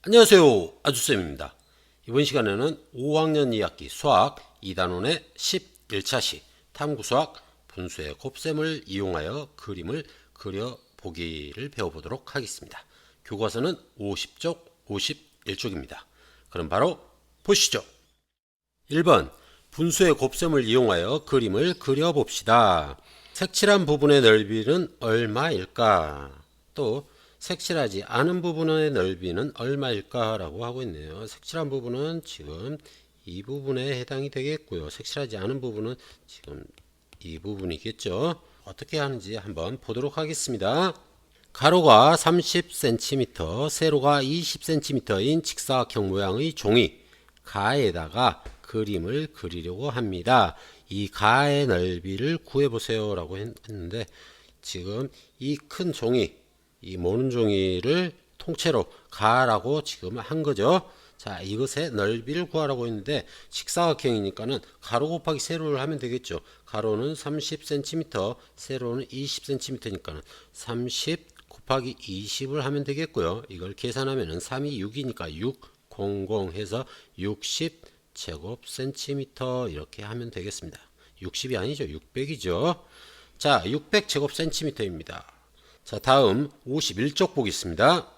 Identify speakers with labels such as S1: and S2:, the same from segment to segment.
S1: 안녕하세요, 아주쌤입니다. 이번 시간에는 5학년 2학기 수학 2단원의 11차시 탐구수학 분수의 곱셈을 이용하여 그림을 그려보기를 배워보도록 하겠습니다. 교과서는 50쪽 51쪽입니다. 그럼 바로 보시죠. 1번 분수의 곱셈을 이용하여 그림을 그려봅시다. 색칠한 부분의 넓이는 얼마일까? 또 색칠하지 않은 부분의 넓이는 얼마일까? 라고 하고 있네요. 색칠한 부분은 지금 이 부분에 해당이 되겠고요. 색칠하지 않은 부분은 지금 이 부분이겠죠. 어떻게 하는지 한번 보도록 하겠습니다. 가로가 30cm, 세로가 20cm인 직사각형 모양의 종이 가에다가 그림을 그리려고 합니다. 이 가의 넓이를 구해보세요 라고 했는데, 지금 이 큰 종이, 이 모는 종이를 통째로 가라고 지금 한 거죠. 자, 이것의 넓이를 구하라고 했는데, 직사각형이니까는 가로 곱하기 세로를 하면 되겠죠. 가로는 30cm, 세로는 20cm니까는 30 곱하기 20을 하면 되겠고요. 이걸 계산하면은 3이 6이니까 600 해서 60 제곱센티미터 이렇게 하면 되겠습니다. 60이 아니죠. 600이죠. 자, 600 제곱센티미터입니다. 자, 다음 51쪽 보겠습니다.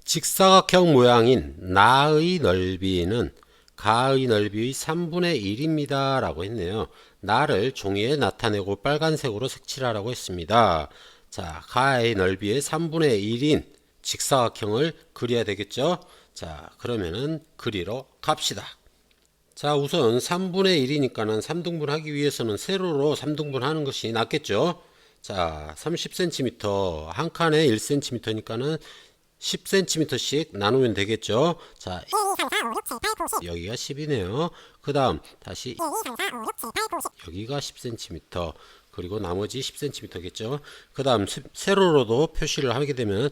S1: 직사각형 모양인 나의 넓이는 가의 넓이의 3분의 1입니다. 라고 했네요. 나를 종이에 나타내고 빨간색으로 색칠하라고 했습니다. 자, 가의 넓이의 3분의 1인 직사각형을 그려야 되겠죠. 자, 그러면은 그리러 갑시다. 자, 우선 3분의 1이니까는 3등분 하기 위해서는 세로로 3등분 하는 것이 낫겠죠. 자, 30cm 한 칸에 1cm니까는 10cm씩 나누면 되겠죠. 자, 여기가 10이네요. 그 다음 다시 여기가 10cm, 그리고 나머지 10cm겠죠. 그 다음 세로로도 표시를 하게 되면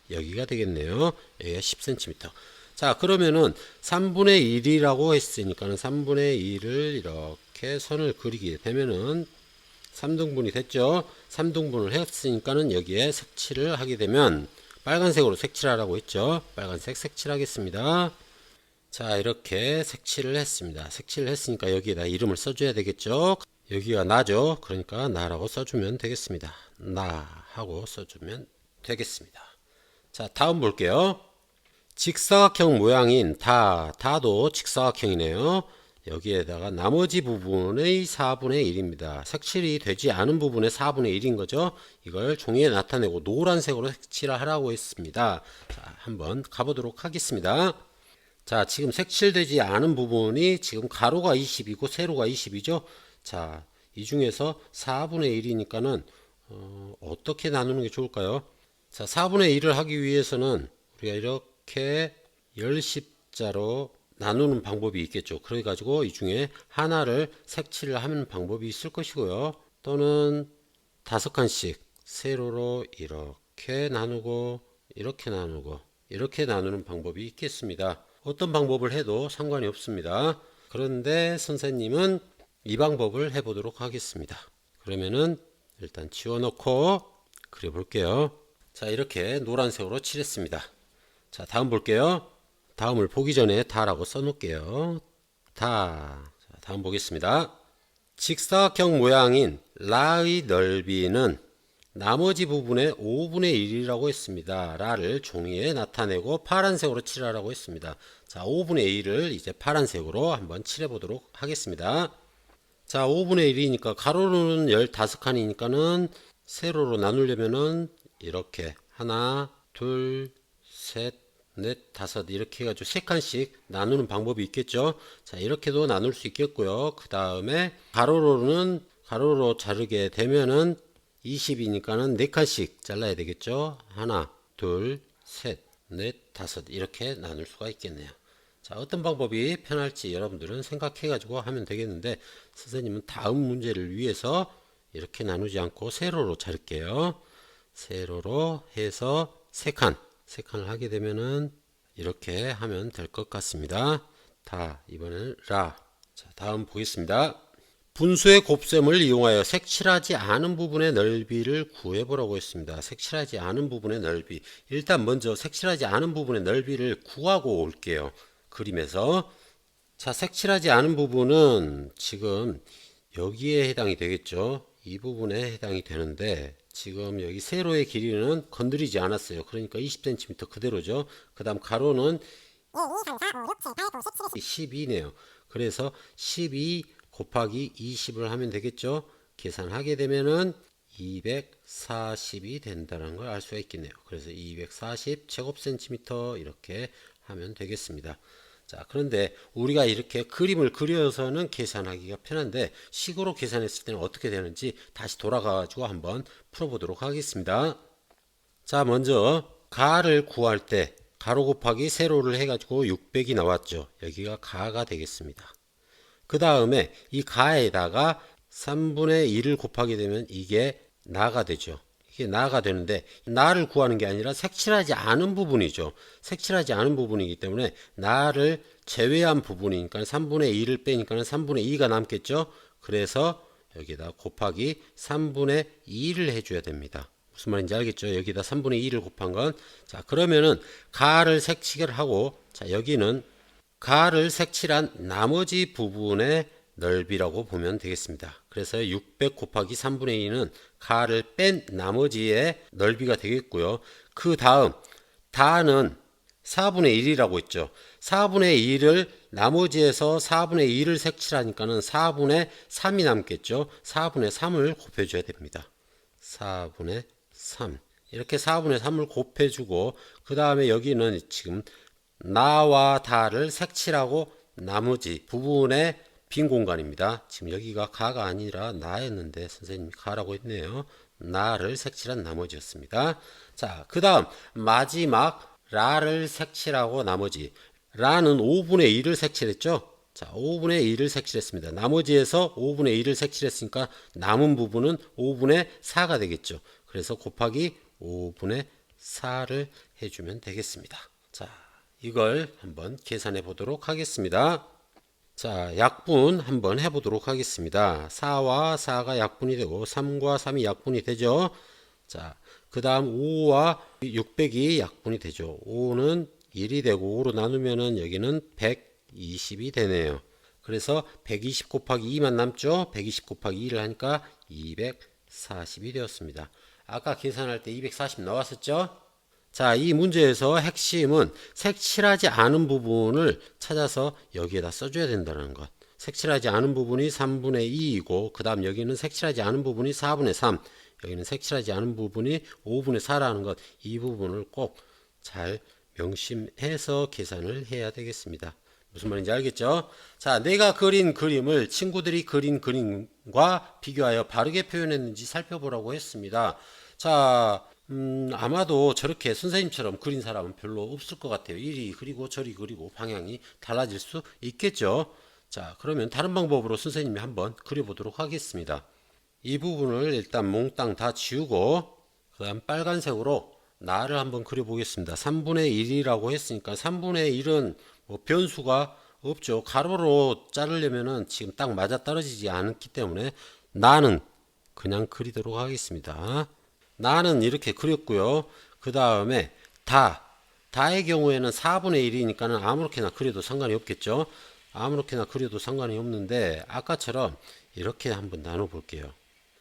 S1: 여기가 되겠네요. 여기가 10cm. 자, 그러면은 3분의 1이라고 했으니까는 3분의 1을 이렇게 선을 그리게 되면은 3등분이 됐죠. 3등분을 했으니까는 여기에 색칠을 하게 되면 빨간색으로 색칠하라고 했죠. 빨간색 색칠하겠습니다. 자, 이렇게 색칠을 했습니다. 색칠을 했으니까 여기에다 이름을 써줘야 되겠죠. 여기가 나죠. 그러니까 나라고 써주면 되겠습니다. 나 하고 써주면 되겠습니다. 자, 다음 볼게요. 직사각형 모양인 다도 직사각형이네요. 여기에다가 나머지 부분의 4분의 1입니다. 색칠이 되지 않은 부분의 4분의 1인 거죠. 이걸 종이에 나타내고 노란색으로 색칠을 하라고 했습니다. 자, 한번 가보도록 하겠습니다. 자, 지금 색칠되지 않은 부분이 지금 가로가 20이고 세로가 20이죠. 자, 이 중에서 4분의 1이니까는 어떻게 나누는 게 좋을까요? 자, 4분의 1을 하기 위해서는 우리가 이렇게 10십자로 나누는 방법이 있겠죠. 그래 가지고 이 중에 하나를 색칠을 하는 방법이 있을 것이고요. 또는 5칸씩 세로로 이렇게 나누고 이렇게 나누고 이렇게 나누는 방법이 있겠습니다. 어떤 방법을 해도 상관이 없습니다. 그런데 선생님은 이 방법을 해보도록 하겠습니다. 그러면은 일단 지워놓고 그려볼게요. 자, 이렇게 노란색으로 칠했습니다. 자, 다음 볼게요. 다음을 보기 전에 다라고 써놓을게요. 다. 자, 다음 보겠습니다. 직사각형 모양인 라의 넓이는 나머지 부분의 5분의 1이라고 했습니다. 라를 종이에 나타내고 파란색으로 칠하라고 했습니다. 자, 5분의 1을 이제 파란색으로 한번 칠해 보도록 하겠습니다. 자, 5분의 1이니까 가로로는 15칸이니까는 세로로 나누려면은 이렇게 하나, 둘, 셋, 넷, 다섯 이렇게 해가지고 3칸씩 나누는 방법이 있겠죠. 자, 이렇게도 나눌 수 있겠고요. 그 다음에 가로로 자르게 되면은 20이니까는 4칸씩 잘라야 되겠죠. 하나, 둘, 셋, 넷, 다섯 이렇게 나눌 수가 있겠네요. 자, 어떤 방법이 편할지 여러분들은 생각해 가지고 하면 되겠는데, 선생님은 다음 문제를 위해서 이렇게 나누지 않고 세로로 자를게요. 세로로 해서 3칸을 하게 되면은 이렇게 하면 될 것 같습니다. 다, 이번에는 라. 자, 다음 보겠습니다. 분수의 곱셈을 이용하여 색칠하지 않은 부분의 넓이를 구해보라고 했습니다. 색칠하지 않은 부분의 넓이. 일단 먼저 색칠하지 않은 부분의 넓이를 구하고 올게요. 그림에서. 자, 색칠하지 않은 부분은 지금 여기에 해당이 되겠죠. 이 부분에 해당이 되는데 지금 여기 세로의 길이는 건드리지 않았어요. 그러니까 20cm 그대로죠. 그 다음 가로는 12네요. 그래서 12 곱하기 20을 하면 되겠죠. 계산하게 되면은 240이 된다는 걸 알 수가 있겠네요. 그래서 240 제곱센티미터 이렇게 하면 되겠습니다. 자, 그런데 우리가 이렇게 그림을 그려서는 계산하기가 편한데 식으로 계산했을 때는 어떻게 되는지 다시 돌아가 가지고 한번 풀어보도록 하겠습니다. 자, 먼저 가를 구할 때 가로 곱하기 세로를 해가지고 600이 나왔죠. 여기가 가가 되겠습니다. 그 다음에 이 가에다가 3분의 1을 곱하게 되면 이게 나가 되죠. 이게 나가 되는데 나를 구하는 게 아니라 색칠하지 않은 부분이죠. 색칠하지 않은 부분이기 때문에 나를 제외한 부분이니까 3분의 1을 빼니까 3분의 2가 남겠죠. 그래서 여기다 곱하기 3분의 2를 해줘야 됩니다. 무슨 말인지 알겠죠? 여기다 3분의 2를 곱한 건, 자, 그러면은 가를 색칠을 하고, 자, 여기는 가를 색칠한 나머지 부분의 넓이라고 보면 되겠습니다. 그래서 600 곱하기 3분의 2는 가를 뺀 나머지의 넓이가 되겠고요. 그 다음 다는 4분의 1이라고 했죠. 4분의 1을 나머지에서 4분의 1을 색칠하니까는 4분의 3이 남겠죠. 4분의 3을 곱해줘야 됩니다. 4분의 3 이렇게 4분의 3을 곱해주고 그 다음에 여기는 지금 나와 다를 색칠하고 나머지 부분의 빈 공간입니다. 지금 여기가 가가 아니라 나였는데 선생님이 가라고 했네요. 나를 색칠한 나머지였습니다. 자, 그 다음 마지막 라를 색칠하고 나머지. 라는 5분의 1을 색칠했죠. 자, 5분의 1을 색칠했습니다. 나머지에서 5분의 1을 색칠했으니까 남은 부분은 5분의 4가 되겠죠. 그래서 곱하기 5분의 4를 해주면 되겠습니다. 자, 이걸 한번 계산해 보도록 하겠습니다. 자, 약분 한번 해보도록 하겠습니다. 4와 4가 약분이 되고 3과 3이 약분이 되죠. 자, 그 다음 5와 600이 약분이 되죠. 5는 1이 되고 5로 나누면은 여기는 120이 되네요. 그래서 120 곱하기 2만 남죠. 120 곱하기 2를 하니까 240이 되었습니다. 아까 계산할 때 240 나왔었죠. 자, 이 문제에서 핵심은 색칠하지 않은 부분을 찾아서 여기에다 써줘야 된다는 것. 색칠하지 않은 부분이 3분의 2이고 그 다음 여기는 색칠하지 않은 부분이 4분의 3, 여기는 색칠하지 않은 부분이 5분의 4라는 것. 이 부분을 꼭 잘 명심해서 계산을 해야 되겠습니다. 무슨 말인지 알겠죠? 자, 내가 그린 그림을 친구들이 그린 그림과 비교하여 바르게 표현했는지 살펴보라고 했습니다. 자, 아마도 저렇게 선생님처럼 그린 사람은 별로 없을 것 같아요. 이리 그리고 저리 그리고 방향이 달라질 수 있겠죠. 자, 그러면 다른 방법으로 선생님이 한번 그려보도록 하겠습니다. 이 부분을 일단 몽땅 다 지우고 그 다음 빨간색으로 나를 한번 그려보겠습니다. 3분의 1이라고 했으니까 3분의 1은 뭐 변수가 없죠. 가로로 자르려면은 지금 딱 맞아 떨어지지 않기 때문에 나는 그냥 그리도록 하겠습니다. 나는 이렇게 그렸고요. 그 다음에 다의 경우에는 4분의 1이니까는 아무렇게나 그려도 상관이 없겠죠. 아무렇게나 그려도 상관이 없는데 아까처럼 이렇게 한번 나눠 볼게요.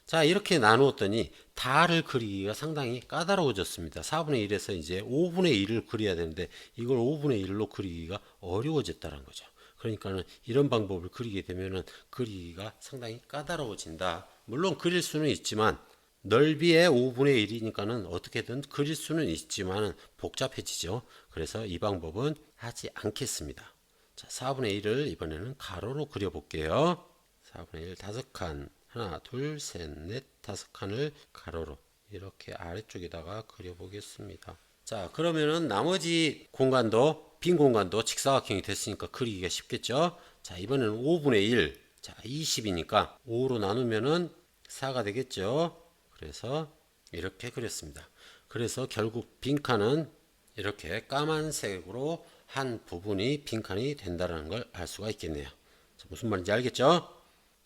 S1: 자, 이렇게 나누었더니 다를 그리기가 상당히 까다로워졌습니다. 4분의 1에서 이제 5분의 1을 그려야 되는데 이걸 5분의 1로 그리기가 어려워졌다는 거죠. 그러니까는 이런 방법을 그리게 되면은 그리기가 상당히 까다로워진다. 물론 그릴 수는 있지만 넓이의 5분의 1이니까는 어떻게든 그릴 수는 있지만 복잡해지죠. 그래서 이 방법은 하지 않겠습니다. 자, 4분의 1을 이번에는 가로로 그려볼게요. 4분의 1 5칸. 하나, 둘, 셋, 넷, 5칸을 가로로 이렇게 아래쪽에다가 그려보겠습니다. 자, 그러면은 나머지 공간도, 빈 공간도 직사각형이 됐으니까 그리기가 쉽겠죠. 자, 이번에는 5분의 1. 자, 20이니까 5로 나누면은 4가 되겠죠. 그래서 이렇게 그렸습니다. 그래서 결국 빈칸은 이렇게 까만색으로 한 부분이 빈칸이 된다는 걸 알 수가 있겠네요. 자, 무슨 말인지 알겠죠?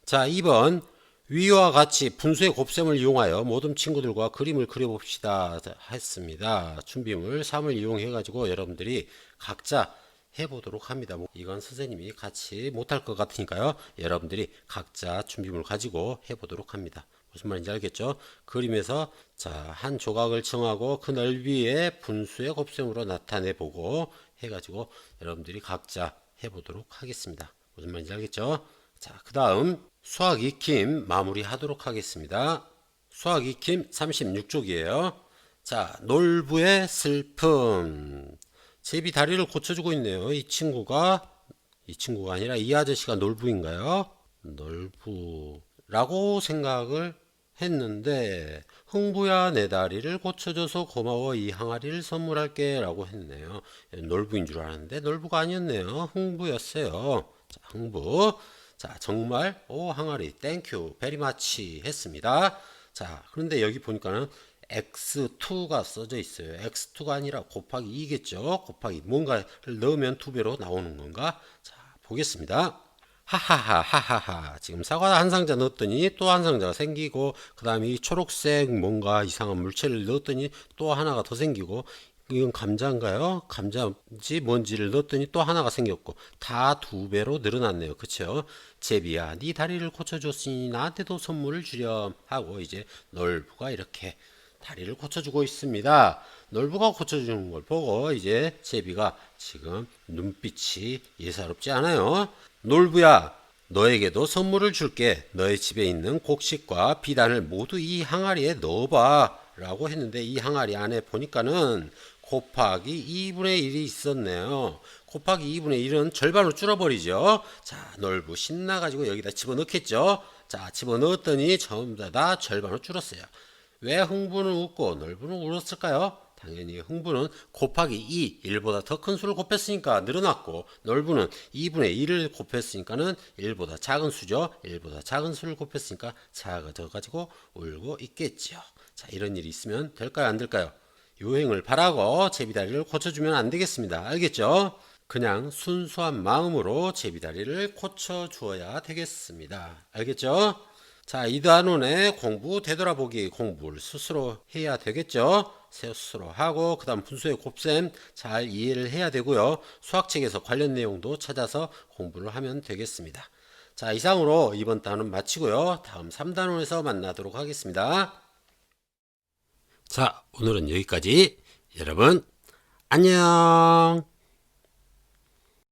S1: 자, 2번. 위와 같이 분수의 곱셈을 이용하여 모든 친구들과 그림을 그려봅시다 했습니다. 준비물 3을 이용해 가지고 여러분들이 각자 해보도록 합니다. 이건 선생님이 같이 못할 것 같으니까요. 여러분들이 각자 준비물 가지고 해보도록 합니다. 무슨 말인지 알겠죠? 그림에서 자, 한 조각을 정하고 그 넓이에 분수의 곱셈으로 나타내 보고 해가지고 여러분들이 각자 해보도록 하겠습니다. 무슨 말인지 알겠죠? 자, 그 다음 수학 익힘 마무리 하도록 하겠습니다. 수학 익힘 36쪽이에요. 자, 놀부의 슬픔. 제비 다리를 고쳐주고 있네요. 이 친구가 아니라 이 아저씨가 놀부인가요? 놀부라고 생각을 했는데 흥부야 내 다리를 고쳐줘서 고마워 이 항아리를 선물할게 라고 했네요. 놀부인 줄 알았는데 놀부가 아니었네요. 흥부였어요. 자, 흥부. 자, 정말 오 항아리 땡큐 베리마치 했습니다. 자, 그런데 여기 보니까는 x2가 써져 있어요. x2가 아니라 곱하기 2겠죠. 곱하기 뭔가를 넣으면 2배로 나오는 건가? 자, 보겠습니다. 하하하. 지금 사과 한 상자 넣었더니 또 한 상자가 생기고, 그 다음에 이 초록색 뭔가 이상한 물체를 넣었더니 또 하나가 더 생기고, 이건 감자인가요? 감자인지 뭔지를 넣었더니 또 하나가 생겼고, 다 2배로 늘어났네요. 그쵸? 제비야, 네 다리를 고쳐줬으니 나한테도 선물을 주렴 하고 이제 놀부가 이렇게 다리를 고쳐주고 있습니다. 놀부가 고쳐주는 걸 보고 이제 제비가 지금 눈빛이 예사롭지 않아요. 놀부야, 너에게도 선물을 줄게. 너의 집에 있는 곡식과 비단을 모두 이 항아리에 넣어봐 라고 했는데 이 항아리 안에 보니까는 곱하기 2분의 1이 있었네요. 곱하기 2분의 1은 절반으로 줄어버리죠. 자, 놀부 신나가지고 여기다 집어넣겠죠. 자, 집어넣었더니 전부 다 절반으로 줄었어요. 왜 흥부는 웃고 놀부는 울었을까요? 당연히 흥부는 곱하기 2, 1보다 더 큰 수를 곱했으니까 늘어났고, 놀부는 2분의 1을 곱했으니까는 1보다 작은 수죠. 1보다 작은 수를 곱했으니까 작아져가지고 울고 있겠죠. 자, 이런 일이 있으면 될까요? 안 될까요? 요행을 바라고 제비다리를 고쳐주면 안 되겠습니다. 알겠죠? 그냥 순수한 마음으로 제비다리를 고쳐주어야 되겠습니다. 알겠죠? 자, 이단원의 공부 되돌아보기 공부를 스스로 해야 되겠죠. 스스로 하고 그 다음 분수의 곱셈 잘 이해를 해야 되고요. 수학책에서 관련 내용도 찾아서 공부를 하면 되겠습니다. 자, 이상으로 이번 단원 마치고요. 다음 3단원에서 만나도록 하겠습니다. 자, 오늘은 여기까지. 여러분 안녕.